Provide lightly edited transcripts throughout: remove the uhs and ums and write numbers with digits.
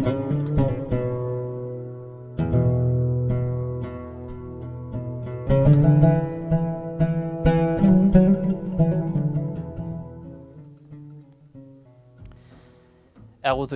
Euzu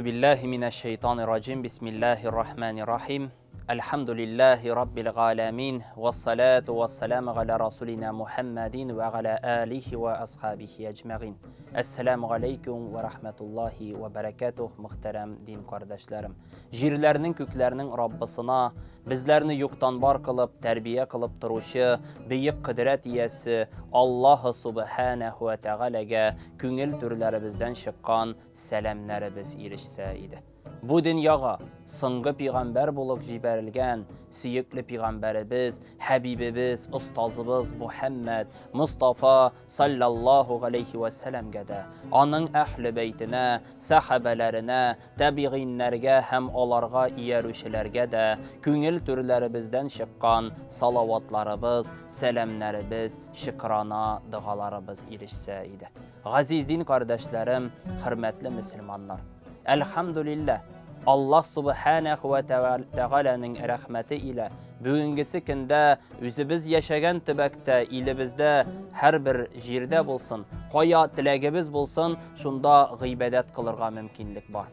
billahi mineşşeytanirracim. Bismillahirrahmanirrahim. Elhamdülillahi rabbil alamin. Ves salatu vesselamu ala rasulina Muhammedin ve ala alihi ve ashabihi ecmaîn. Esselamu aleyküm ve rahmetullahi ve berekatuh muhterem din kardeşlerim. Jirlerinin köklerinin Rabbisine bizlerini yoktan var kılıp terbiye kılıp duruşu büyük kudret iyesi Allah subhanahu ve teala'ga köngül türlerimizden çıkan selamlarımız erişse idi. Bu dünyaga sıngı peygamber bulup jiberilgen suyukli peygamberimiz, Habibimiz, ustazımız Muhammed Mustafa sallallahu aleyhi ve sellem'ge de, onun ehli beytine, sahabelerine, tabiğinlerge hem olarga iyerüşlerge de köngül türlerimizden çıkan salavatlarımız, selamlarımız, şükrana dağalarımız erişse idi. Aziz din kardeşlerim, hürmetli Müslümanlar, elhamdülillah Allah subhanahu ve teala'nın rahmeti ile bugünkü günde özümüz yaşayan tübekte ilimizde her bir jirde bulsun, koya tilegimiz bulsun, şunda gıybedet kılırga mümkünlük var.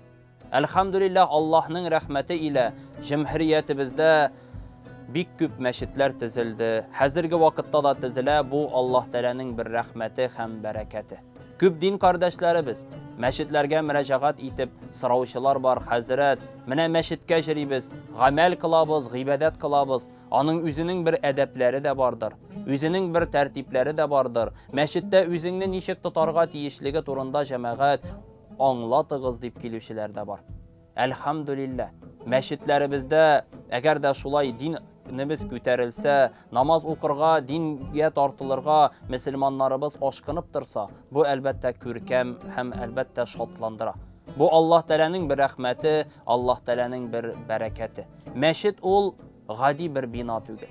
Elhamdülillah Allah'ın rahmeti ile cumhuriyetimizde büyük küp meşitler tizildi. Hazırki vakitte da tizile, bu Allah Teala'nın bir rahmeti hem bereketi. Küp din kardeşlerimiz meşitlerge müracaat etip sıravuşlar var. Hazret, mine meşitke jiribiz, gamel kılabız, gıybedet kılabız. Onun üzünün bir edepleri de vardır. Üzünün bir tertipleri de vardır. Meşitte üzünün nişik tutarga tiyişligi turunda cemaat anlatığız deyip kilişiler de var. Elhamdülillah. Meşitlerimizde eğer de şulay dinimiz küterilse, namaz okurga, dinge tartılırga Müslümanlarımız aşkınıp dursa, bu elbette kürkem hem elbette şatlandıra. Bu Allah Teala'nın bir rahmeti, Allah Teala'nın bir bereketi. Meşit ol gadi bir bina tügül.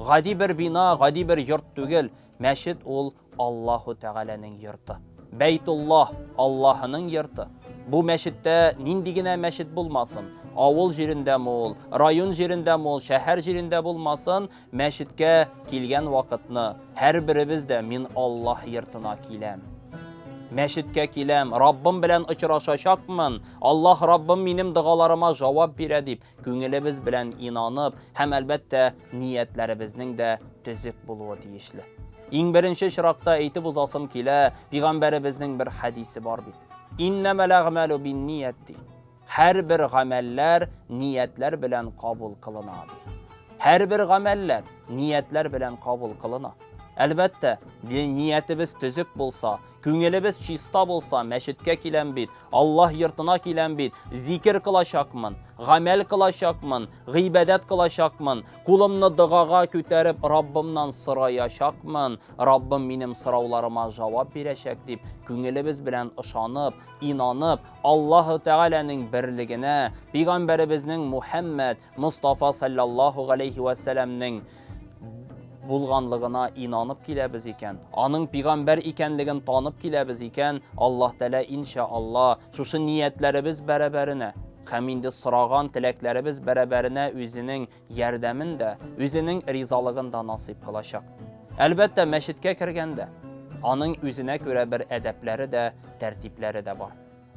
Gadi bir bina, gadi bir yurt tügül. Meşit ol Allahu Teala'nın yurtu. Beytullah Allah'ın yurtu. Bu meşitte nindigine meşit bulmasın. Avul jirinde mol, rayon jirinde mol, şehir jirinde bulmasın. Meşitke kilgen vakitni her birimiz de min Allah yurtuna kilem. Meşitke kilem, Rabbim bilen uçraşacakmın. Allah Rabbim benim dağalarıma cevap veredip, köngülümüz bilen inanıp, hem elbette niyetlerimizin de tüzük buluğu deyişli. İn birinci şırakta eytip uzasım kile, Peygamberimizin bir hadisi var bit. İnnemel a'malu bin niyetti. Her bir gameller niyetler bilen kabul kılınadı. Her bir gameller niyetler bilen kabul kılına. Elbette niyetimiz tüzük bulsa, köngülümüz çista bulsa, meşitke kilen bit, Allah yurtuna kilen bit, zikir kılaşakmın, gamel kılaşakmın, gıybedet kılaşakmın, kulumnu dıgaga küterip Rabbimden sırayaşakmın, Rabbim benim sıravlarıma cevap verecek deyip, köngülümüz bilen ışanıp, inanıp, Allah-u Teala'nın birligine, Peygamberimizin Muhammed Mustafa sallallahu aleyhi ve sellem'nin bulganlığına inanıp kilemiz iken, onun peygamber ikenligini tanıp kilemiz iken, Allah Teala inşallah şu niyetlerimiz beraberine, hem sıragan tileklerimiz beraberine özünün yardımında, özünün rizalığında nasip kılacak. Elbette meşitke kirgende, onun özüne göre bir edepleri de, tertipleri de var.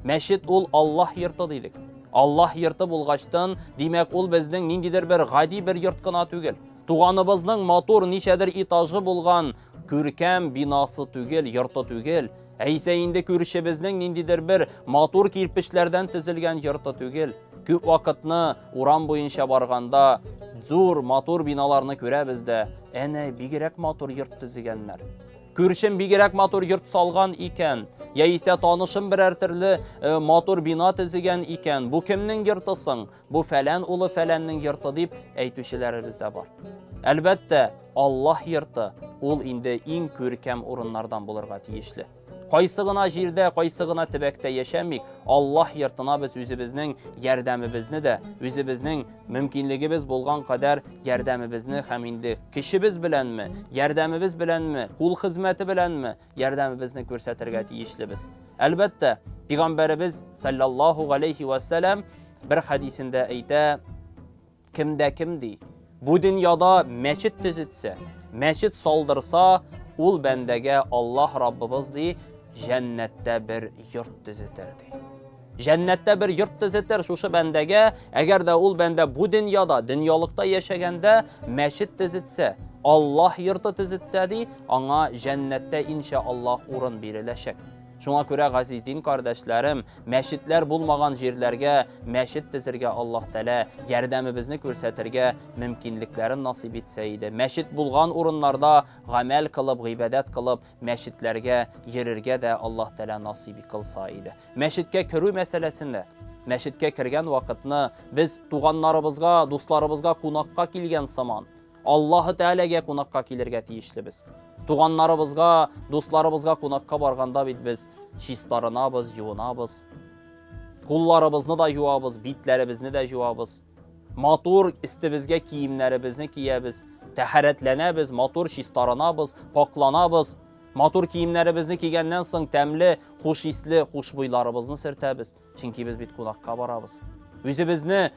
Meşit ol Allah yurtu dedik. Allah yurtu bulgaçtan, demek ol bizden nindidir bir gadi bir yurtkına tügül. Tuğanımızın motor nişedir itajı bulgan kürkem binası tügel, yurtu tügel. Eyseyinde kürüşümüzün nindidir bir motor kirpişlerden tizilgen yurtu tügel. Küp vakitni uran boyunca barganda zor motor binalarını göremizde. Ene bigirek motor yurt tizigenler. Kürüşüm bigirek motor yurt salgan iken, ya ise tanışım birer türlü motor bina tizigen iken, bu kimnin yurtısın, bu falan ulu falanның yurtu deyip eytüşülerimiz de var. Elbette Allah yurtu, ol indi en körkem orunlardan bulurga tiyişli. Qaysıgına jirde, qaysıgına tibekte yaşamik, Allah yurtuna biz özümüzün yardımimizni de, özümüzün mümkünligimiz bolgan kadar yardımimizni hem indi kişimiz bilen mi, yardımimiz bilen mi, kul hizmeti bilen mi, yardımimizni görsetirge tiyişli biz. Elbette Peygamberimiz sallallahu aleyhi ve sellem bir hadisinde ayta, kimdi bu dünyada meçit tüzütse, meçit soldırsa, ul bendege Allah Rabbimiz di cennette bir yurt tüzütürdi. Cennette bir yurt tüzütür şuşu bendege, eğer de ul bende bu dünyada, dünyalıkta yaşaganda meçit tüzütse, Allah yurtu tüzütse di, ana cennette inşallah urun birileşek. Şuna göre gaziz din kardeşlerim, meşitler bulmagan yerlerge, meşit tizirge Allah Teala yardımımızı görsetirge mümkünliklerin nasip etseydi. Meşit bulgan urunlarda gamel kılıp, gıйбadat kılıp, meşitlerge yerirge de Allah Teala nasibi kılsaydı. Meşitke kirүү meselesinde, meşitke kirgen vakitni biz tuğanlarımızga, dostlarımızga konakka kilgen zaman, Allah Teala'ga konakka kilirge tiyişlibiz. Tuğanlarımızga, dostlarımızga konakka barganda biz şistaranabız, yuvanabız. Kullarımızını da yuvabız, bitlerimizni de yuvabız. Matur istibizge kiyimlerimizni kiyebiz. Teharetlenebiz, matur şistaranabız, paklanabız. Matur kiyimlerimizni kiygenden soň temli, hoş isli, hoşbuylarımızını sirtebiz. Çünkü biz bit konakka barabız. Özübizni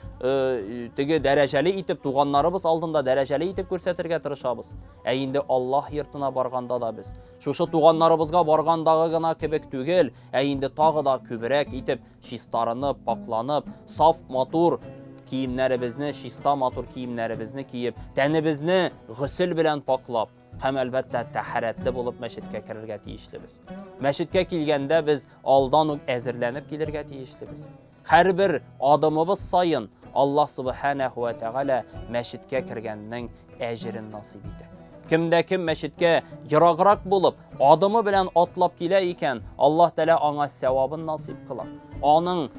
dereceli itip, tuğanlarımız aldığında dereceli itip görsetirge tırışabız. Indi Allah yırtına barganda da biz. Şuşu tuğanlarımızga bargandağı gına kebek tügel, indi tağı da kübürek itip, şistaranıp, paklanıp, saf matur kiyimlerimizni, şista matur kiyimlerimizni kiyip, tenimizni gısıl bilen paklap, hem elbette taharetli bulup meşitke kirirge tiyişlibiz. Meşitke kilgende biz aldan ezirlenip kilirge tiyişlibiz. Her bir adımımız sayın Allah Subhanahu ve Teala meşitke kirgeninin ecrin nasip edi. Kimde kim meşitke yıragırak bulup adımı bilen atlap kile iken Allah Teala ana sevabın nasip kılar. Onun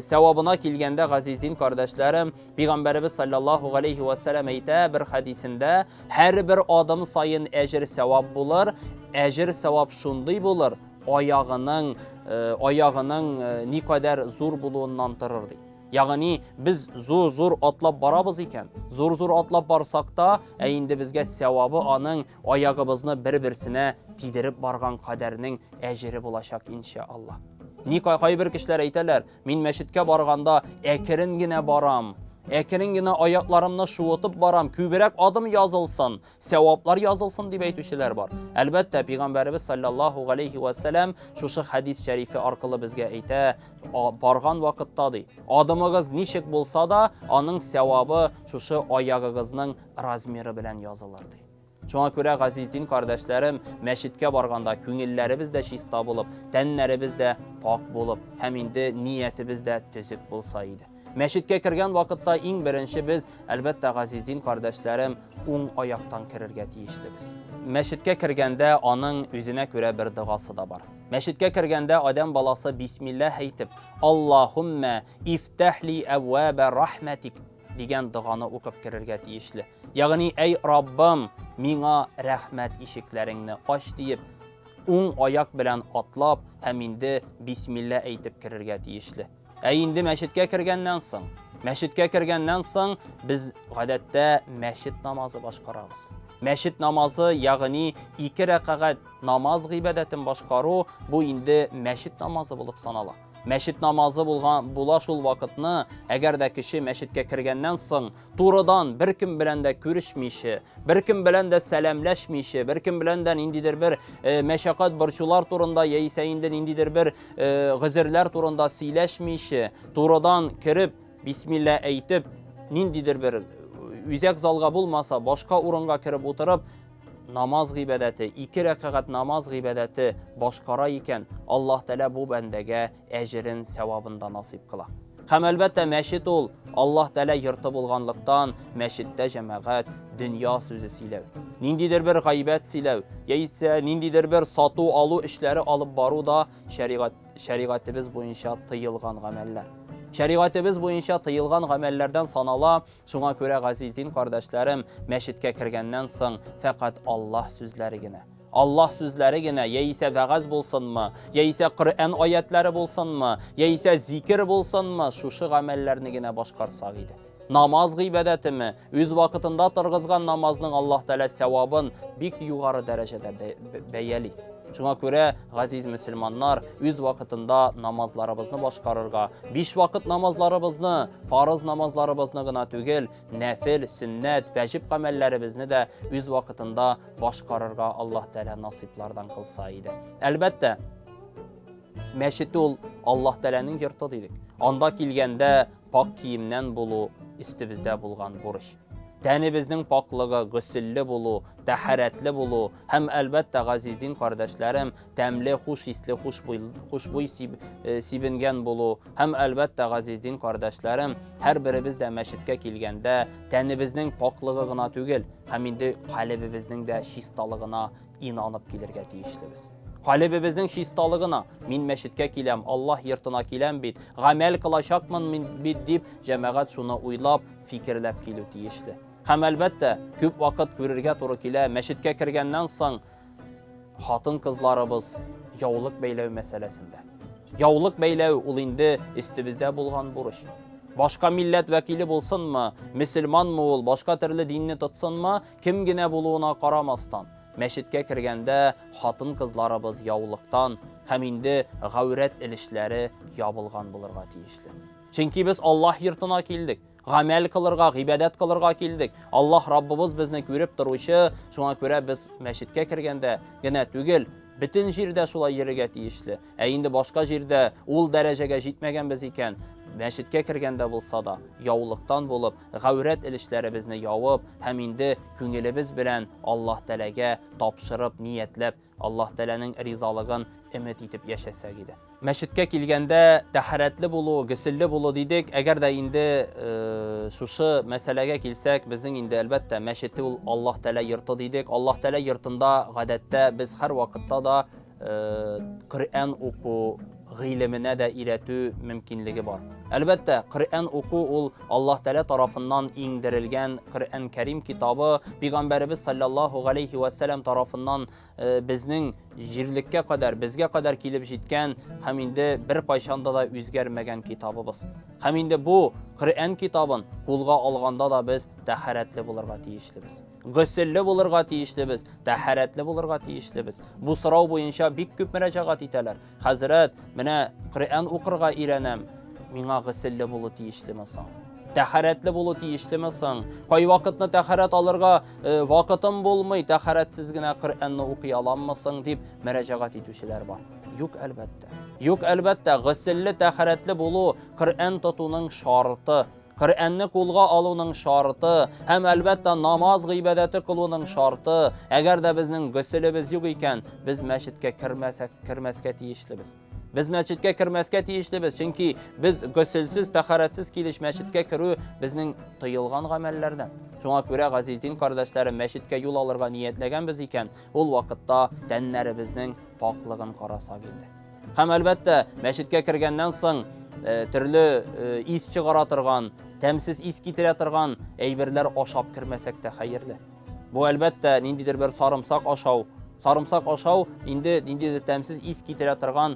sevabına kilgende gazizdin kardeşlerim, Peygamberimiz sallallahu aleyhi ve sellem bir hadisinde her bir adım sayın ecri sevap bulur. Ecir sevap şunday bulur. Ayağının ne kadar zor buluğundan tırırdı. Yani biz zor atlap barabız iken, zor atlap barsak da, indi bizge sevabı anın ayağımızını bir-birsine tidirip bargan kaderinin eciri bulaşak inşallah. Nikay bir kişiler eyteler, min meşitke barganda ekirin yine baram. Ekirin yine ayaklarımla şuvutup baram, kübürek adım yazılsın, sevaplar yazılsın diye eytüşler var. Elbette Peygamberimiz sallallahu aleyhi ve sellem şu hadis şerifi arkalı bizge eyte, bargan vakittadı. Adımınız nişik bulsa da, anın sevabı şu ayağınızın razmeri bilen yazılırdı. Şuna göre gazizdin kardeşlerim, meşitke barganda küngillerimiz de şista bulup, tenlerimiz de pak bulup, hem indi niyetimiz de tüzük bulsaydı. Meşitke kirgen vakitta en birinci biz, elbette gazizdin kardeşlerim, ayaktan kirirge tiyişlibiz. Meşitke kirgende anın üzüne göre bir dıgası da var. Meşitke kirgende adam balası Bismillah eytip, Allahümme iftahli evvabe rahmetik digen dığanı okup kirirge tiyişli. Yani ey Rabbim, mina rahmet işiklerini aç deyip, ayak bilen atlap, hem indi Bismillah eytip kirirge tiyişli. Indi meşitke kirgenden soň biz adette meşit namazı başkarabız. Meşit namazı yani 2 rakaat namaz gıйбadatyn başkaru bu indi meşit namazı bulup sanala. Meşit namazı bulaş ol vakitni eğer de kişi meşitke kirgenden soň turudan bir kim bilen de görüşmeyişi, bir kim bilen de selamlaşmeyişi, bir kim bilen de indidir bir meşakat burçular turunda yeyseyinden indidir bir gızırlar turunda sileşmeyişi, turudan kirip Bismillah eytip nindidir bir üzek zalga bulmasa başka urunga kirip oturup namaz gıйбадаты, 2 rakaat namaz gıйбадаты başkara iken Allah Teala bu bendege ecrin sevabında nasip kıla. Hem elbette meşit ol, Allah Teala yırtı bulganlıktan meşitte cemaat dünya sözü silev. Nindidir bir gıйбат silev, yeyse nindidir bir satu alu işleri alıp baru da şeriatimiz boyunca tıyılgan gameller. Şeriatimiz boyunca tıyılgan gamellerden sanala, şuna göre gazizdin kardeşlerim, meşitke kirgenden soň fakat Allah sözlerine. Allah sözlerine, yeyse vağaz bolsun mu, yeyse Kur'an ayetleri bolsun mu, yeyse zikir bolsun mu, şu gamellerini yine başkarsak idi. Namaz gıйбадаты mi, öz vakitinde tırgızgan namazının Allah Teala sevabın bik yukarı derecede beyeli. Şuna göre gaziz müslümanlar üz vakitinde namazlarımızı başkarırga, 5 vakit namazlarımızı, farız namazlarımızı gına tügel, nefil, sünnet, vecib amellerimizni de üz vakitinde başkarırga Allah Teala nasiplardan kılsaydı. Elbette meşitde ol Allah Teala'nın yurtu dedik. Anda kilgende pak kiyimden bulu üstümüzde bulgan buruş. Tənimizin paklığı, gısıllı bulu, təharətli bulu, hem elbette gazizin kardeşlerim, təmli, hoş isli, hoşbuy sibingen bulu, hem elbette gazizin kardeşlerim, her birimiz de meşitke kilgende, tənimizin paklığı gına tügel, hem indi kalbimizin de şistalığına inanıp gelirge deyişliyiz. Kalbimizin şistalığına, min meşitke kilem, Allah yırtına kilem bit, gamel kılaşakmın min bit deyip, cemaat şuna uylap, fikirlep kilo deyişli. Hem elbette köp vakit görürge turu kile, meşitke kirgenden son hatın kızlarımız yavuluk beylev meselesinde. Yavuluk beylev ul indi üstümüzde bulgan buruş. Başka millet vekili bulsun mu, Müslüman mı ol, başka türlü dinini tutsun mu, kim gine buluğuna karamastan. Meşitke kirgende hatın kızlarımız yavuluktan, hem indi gavret ilişleri yabılgan bulurga deyişli. Çünkü biz Allah yırtına kildik. Gamel kılırga, ibadet kılırga kildik. Allah Rabbimiz bizni görüp duruşu, şuna göre biz meşitke kirgende gene tügel, bütün jirde şulay yerige deyişli. Indi başka jirde ul derecege jitmegen biz iken, meşitke kirgende bulsa da, yavuluktan bulup, gavret ilişleri bizni yavıp, hem indi küngülübüz bilen Allah Teala'ga tapşırıp, niyetlep, Allah Teala'nın rizalığın ümit etip yaşasa gidi. Meşitke kilgende təharətli bulu, gısıllı bulu dedik. Eğer de indi şuşu meselege kilsek, bizim indi elbette meşitti Allah Teala yırtı dedik. Allah Teala yırtında gadette biz her vakitte da Kur'an oku, gıylimine de iletü mümkünlüğü var. Elbette Kur'an oku Allah Teala tarafından indirilgen Kur'an Kerim kitabı Peygamberimiz sallallahu aleyhi ve sellem tarafından bizning jirlikке kadar, bizge kadar kilip jitken hem indi bir payşanda da üzgermegen kitabımız. Hem indi bu Kur'an kitabın kulga alganda da biz təharətli bulurga tiyişlibiz. Gısıllı bulurga tiyişlibiz, təharətli bulurga tiyişlibiz. Bu sırav boyunca bik köp müracaat iteler. Hazret, mine Kur'an okurga irenem, mina gısıllı bulu tiyişlimisin. Təharətli bulu tiyişlimisin. Koy vakitni təharət alırga vakitin bulmay, təharətsiz gine Kur'an'ı okuyalanmasın deyip müracaat etüşler var. Yok elbette. Yok elbette gısıllı təharətli bulu Kur'an tutunun şartı. Kur'an'ı kulga alunun şartı, hem elbette namaz gıybedeti kılunun şartı. Eğer de bizning gısılımız yok iken, biz meşitke kirmeske tiyişlibiz. Biz meşitke kirmeske tiyişlibiz. Çünkü biz gısılsız, təharətsiz kiliş meşitke kirü bizning tıyılgan gamellerden. Şuna göre gazizin kardeşlerim meşitke yol alırga niyetlegen biz iken, ol vakitta denlerimizin paklığın karasa geldi. Hem elbette meşitke kirgenden son türlü is çıgaratırgan, temsiz is kitiratırgan eybirler aşap kirmesek de hayırlı. Bu elbette nindidir bir sarımsak aşav, indi temsiz is kitiratırgan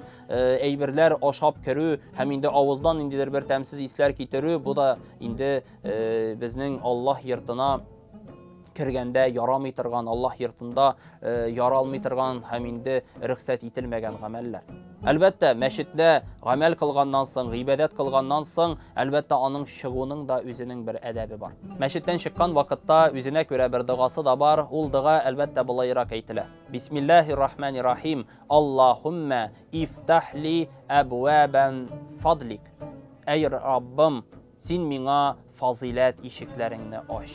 eybirler aşap kirü, hem indi avuzdan indidir bir temsiz isler kitirü, bu da indi bizning Allah yırtına kirgende yaramaytırgan, Allah yırtında yaralmaytırgan, hem indi rıhsat itilmegen gameller. Elbette meşitte gamel kılgandan soň, gıybet kılgandan soň, elbette onun şığının da özünün bir edebi var. Meşitten çıkan vakitta özüne göre bir dugası da var. Ol duga elbette bulayrak aytile. Bismillahirrahmanirrahim. Allahümme iftahli ebvaben fadlik. Ey Rabbim, sen mina fazilet işiklerini aç.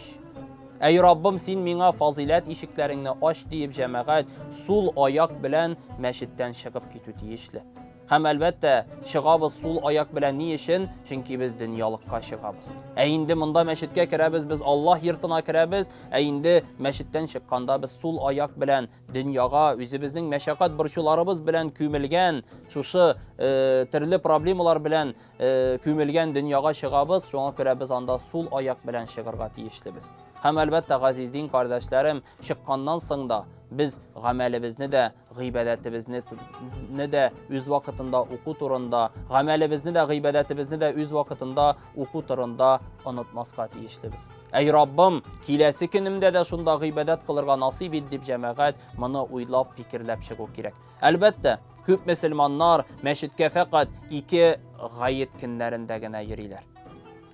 Ey Rabbim, sen mina fazilet işiklerini aç deyip cemaat sul ayak bilen meşitten çıkıp gitu tiyişli. Hem elbette çıgabız sul ayak bilen ni işin? Çünkü biz dünyalıkka çıgabız. Indi mında meşitke kirebiz, biz Allah yırtına kirebiz. Indi meşitten çıkkanda biz sul ayak bilen dünyaga, özümüzün meşakat burçularımız bilen kümülgen, şuşu türlü problemler bilen kümülgen dünyaga çıgabız. Şuna kirebiz anda sul ayak bilen çıgırga tiyişli biz. Hem elbette gaziz din kardeşlerim, çıkkandan sonra da biz gamelimizni de, gıybedetimizni de üz vakitinde oku turunda, gamelimizni de, gıybedetimizni de üz vakitinde oku turunda unutmaska tiyişlibiz. Ey Rabbim, kilesi günümde de şunda gıybedet kılırga nasip edip cemaat, bunu uylap, fikirlep çıkı gerek. Elbette, köp Müslümanlar meşitke fakat iki gayet günlerindegine yürüyorlar.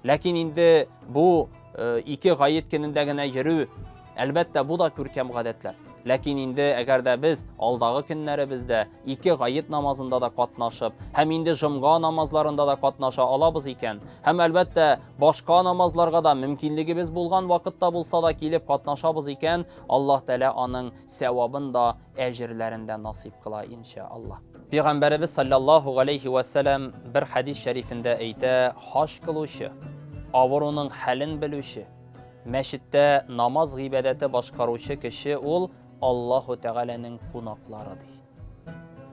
Lakin indi bu iki gayet günündegine yürü, elbette bu da kürkem gadetler. Lakin indi eğer de biz aldağı günlerimizde iki gayet namazında da katnaşıp, hem indi jımga namazlarında da katnaşa alabız iken, hem elbette başka namazlarga da mümkünligimiz bulgan vakitte bulsa da gelip katnaşabız iken, Allah Teala onun sevabını da ecirlerinden nasip kıla inşallah. Peygamberimiz sallallahu aleyhi ve sellem bir hadis şerifinde eyte, haş kıluşu, avurunun halin biluşu, meşitte namaz gıybedeti başkaruşu kişi ol, Allahu Teala'nın kunaklarıdır.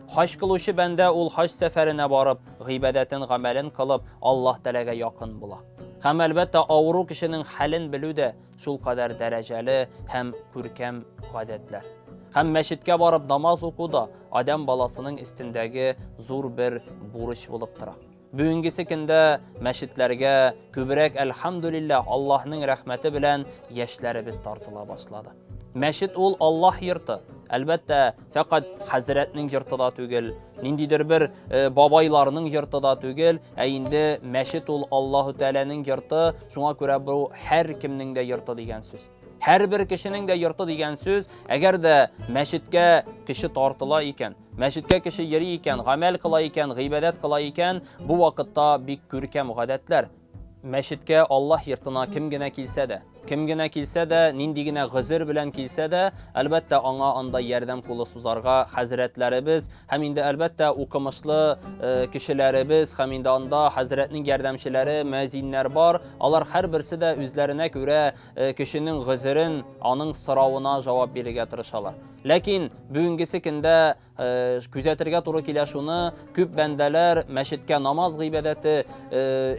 Haş kıluşu bende ol haş seferine barıp, gıybedetin gamelin kılıp, Allah Teala'ga yakın bula. Hem elbette avuru kişinin halin bilü de şul kadar dereceli hem kürkem gadetler. Hem meşitke barıp namaz oku da adam balasının üstündeki zor bir buruş bulup tıra. Bugünkü kinde meşitlerge kübrek elhamdülillah Allah'ın rahmeti bilen yeşlerimiz tartıla başladı. Meşit ol Allah yırtı. Elbette fakat Hazretinin yırtı da tügül, nindidir bir babaylarının yırtı da tügül, indi meşit ol Allahu Teala'nın yırtı, şuna göre bu her kimnin de yırtı degen söz. Her bir kişinin de yırtı degen söz, eğer de meşitke kişi tartıla iken, meşitke kişi yeri iken, gamel kıla iken, gıybedet kıla iken, bu vakitte bir kürkem gadetler. Meşitke Allah yırtına kimgine kilse de, nindigine gızır bilen kilse de, elbette ona anda yerden kulu suzarga hazretlerimiz, hem indi elbette okumışlı kişilerimiz, hem indi anda hazretinin yardımcıları, müezzinler var. Alar her birisi de üzlerine göre kişinin gızırın, anın sıravına cevap birige tırışalar. Lakin bugünkü kinde küzetirge turu kile şunu, küp bendeler meşitke namaz gıybedeti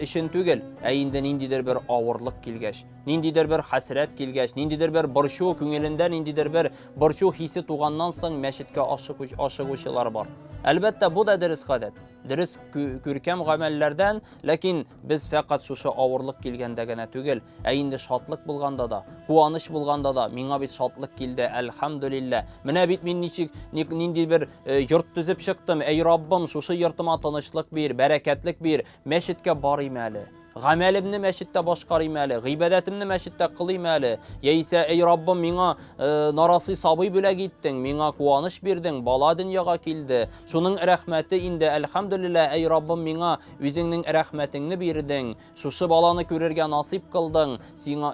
işin tügül. Indi nindidir bir ağırlık kilgeç, nindidir bir hasret kilgeç, nindidir bir borçu küngelinden, nindidir bir borçu hissi tuğandan soň meşitke aşıguşlar var. Elbette bu da deriz gadet, deriz kürkem gamellerden, lakin biz fakat şuşu ağırlık kilgendegene tügül. Indi şatlık bulganda da, kuanış bulganda da, mina bir şatlık kildi elhamdülillah. Mine bit min nindi bir yurt düzüp çıktım. Ey Rabbim şuşu yurtıma tanışlık bir, bereketlik bir meşitke barimeli. Gamelimni meşitte başkarıymalı, gıybedetimni meşitte kılıymalı. Yeyse ey Rabbim mina narası sabıy bile gittin, mina kuanış birdin, bala dünyaga kildi. Şunun rahmeti indi elhamdülillah ey Rabbim mina üzünün rahmetini birdin. Şuşu balanı körerge nasip kıldın,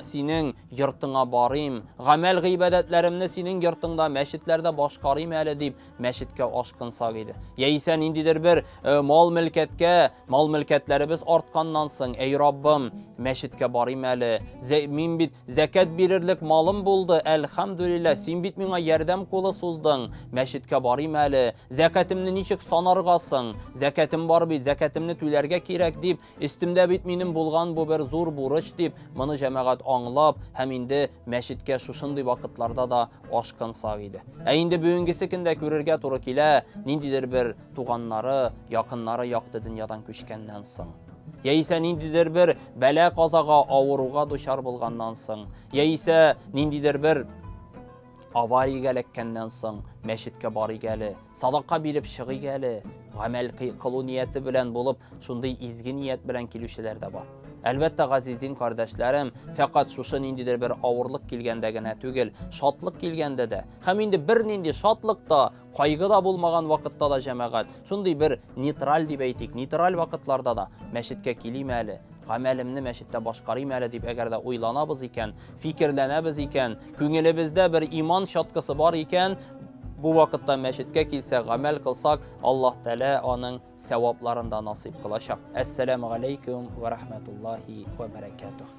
senin yurtuna barayım. Gamel gıybedetlerimni senin yurtunda meşitlerde başkarıymalı deyip meşitke aşkınsa gidi. Yeyse indidir bir mal mülketlerimiz artkandan soň ey Rabbim meşitke baraymalı. Min bit zekat birirlik malım buldu. Elhamdülillah sen bit mina yerdem kolu suzdun. Meşitke baraymalı. Zekatimni niçik sanargasın? Zekatim var bit, zekatimni tülerge kerek deyip, üstümde bit minin bulgan bu bir zor buruç deyip, bunu cemaat anlap, hem indi meşitke şuşundu vakitlarda da aşkın sağıydı. Indi bugünkü kinde körerge turu kile, nindidir bir tuğanları, yakınları yaktı dünyadan köşkenden soň. Yeyse nindidir bir bela kazaga avuruga duşar bulgandan soň. Yeyse nindidir bir avay gelekkenden soň meşitke bari geli, sadaka birip çıgı geli, gamel kılı niyeti bilen bulup, şunday izgi niyet bilen kilüşeler de var. Elbette gaziz din kardeşlerim, fakat şuşu nindidir bir ağırlık kilgendegine tügel, şatlık kilgende de. Hem indi bir nindi şatlıkta, kaygı da bulmagan vakitta da cemaat. Şunday bir nitral dibeytik, nitral vakitlarda da meşitke kilimeli, gamelimni meşitte başkarıymalı deyip eğer de uylanabız iken, fikirlenabız iken, küngülümüzde bir iman şatkısı var iken, bu vakitte meşitke kilse gamel kılsak Allah Teala onun sevaplarında nasip kılacak. Esselamu aleyküm ve rahmetullahi ve berekatuhu.